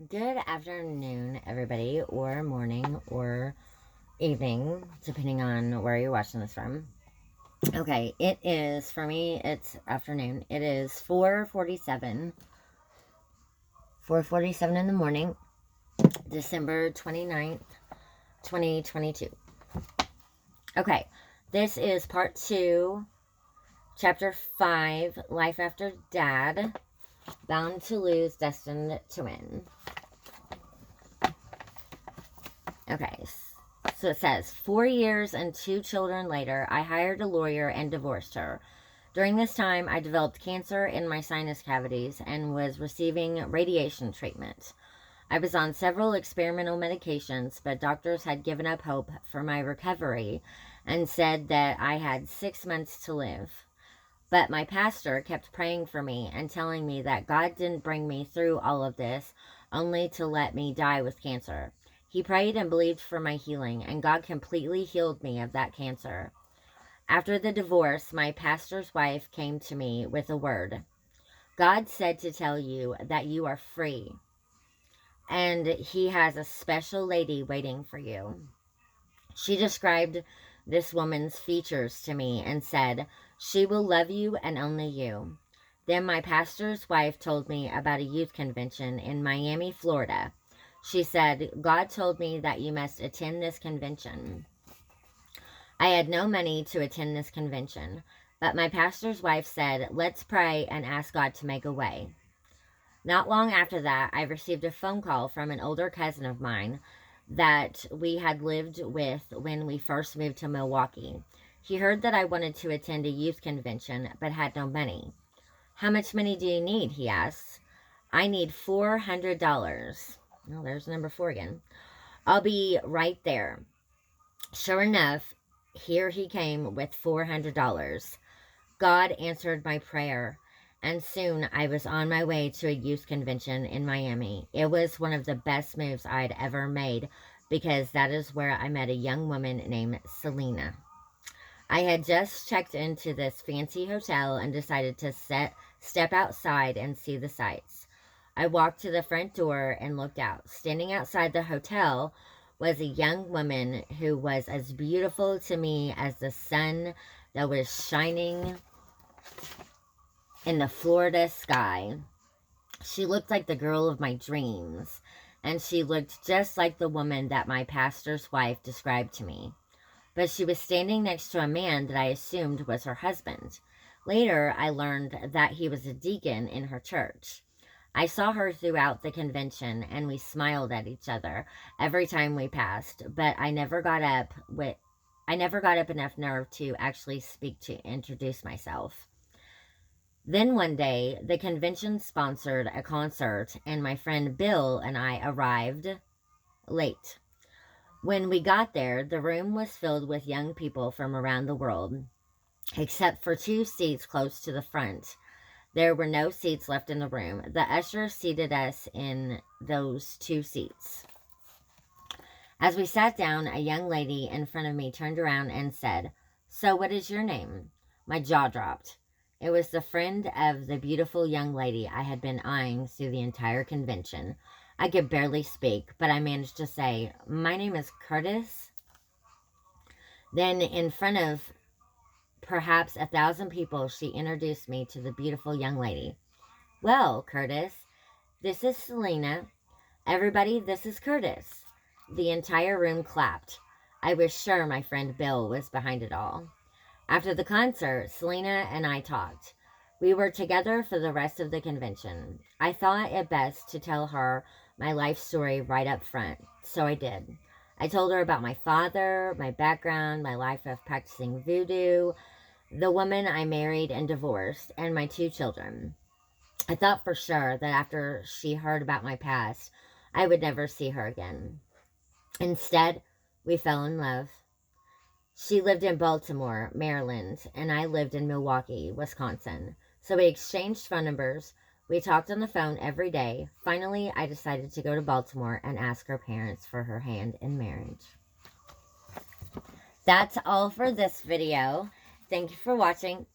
Good afternoon, everybody, or morning, or evening, depending on where you're watching this from. Okay, it is, for me, it's afternoon. It is 4:47. 4:47 in the morning, December 29th, 2022. Okay, this is part 2, chapter 5, Life After Dad, Bound to Lose, Destined to Win. Okay, so it says, 4 years and 2 children later, I hired a lawyer and divorced her. During this time, I developed cancer in my sinus cavities and was receiving radiation treatment. I was on several experimental medications, but doctors had given up hope for my recovery and said that I had 6 months to live. But my pastor kept praying for me and telling me that God didn't bring me through all of this only to let me die with cancer. He prayed and believed for my healing, and God completely healed me of that cancer. After the divorce, my pastor's wife came to me with a word. God said to tell you that you are free, and he has a special lady waiting for you. She described this woman's features to me and said, she will love you and only you. Then my pastor's wife told me about a youth convention in Miami, Florida. She said, God told me that you must attend this convention. I had no money to attend this convention, but my pastor's wife said, let's pray and ask God to make a way. Not long after that, I received a phone call from an older cousin of mine that we had lived with when we first moved to Milwaukee. He heard that I wanted to attend a youth convention, but had no money. How much money do you need? He asked. I need $400. Oh, there's number 4 again. I'll be right there. Sure enough, here he came with $400. God answered my prayer, and soon I was on my way to a youth convention in Miami. It was one of the best moves I'd ever made because that is where I met a young woman named Selena. I had just checked into this fancy hotel and decided to step outside and see the sights. I walked to the front door and looked out. Standing outside the hotel was a young woman who was as beautiful to me as the sun that was shining in the Florida sky. She looked like the girl of my dreams, and she looked just like the woman that my pastor's wife described to me. But she was standing next to a man that I assumed was her husband. Later, I learned that he was a deacon in her church. I saw her throughout the convention, and we smiled at each other every time we passed, but I never got up enough nerve to actually speak to introduce myself. Then one day, the convention sponsored a concert, and my friend Bill and I arrived late. When we got there, the room was filled with young people from around the world, except for 2 seats close to the front. There were no seats left in the room. The usher seated us in those 2 seats. As we sat down, a young lady in front of me turned around and said, "So what is your name?" My jaw dropped. It was the friend of the beautiful young lady I had been eyeing through the entire convention. I could barely speak, but I managed to say, "My name is Curtis." Then, in front of perhaps 1,000 people, she introduced me to the beautiful young lady. "Well, Curtis, this is Selena. Everybody, this is Curtis." The entire room clapped. I was sure my friend Bill was behind it all. After the concert, Selena and I talked. We were together for the rest of the convention. I thought it best to tell her my life story right up front, so I did. I told her about my father, my background, my life of practicing voodoo, the woman I married and divorced, and my 2 children. I thought for sure that after she heard about my past, I would never see her again. Instead, we fell in love. She lived in Baltimore, Maryland, and I lived in Milwaukee, Wisconsin. So we exchanged phone numbers. We talked on the phone every day. Finally, I decided to go to Baltimore and ask her parents for her hand in marriage. That's all for this video. Thank you for watching.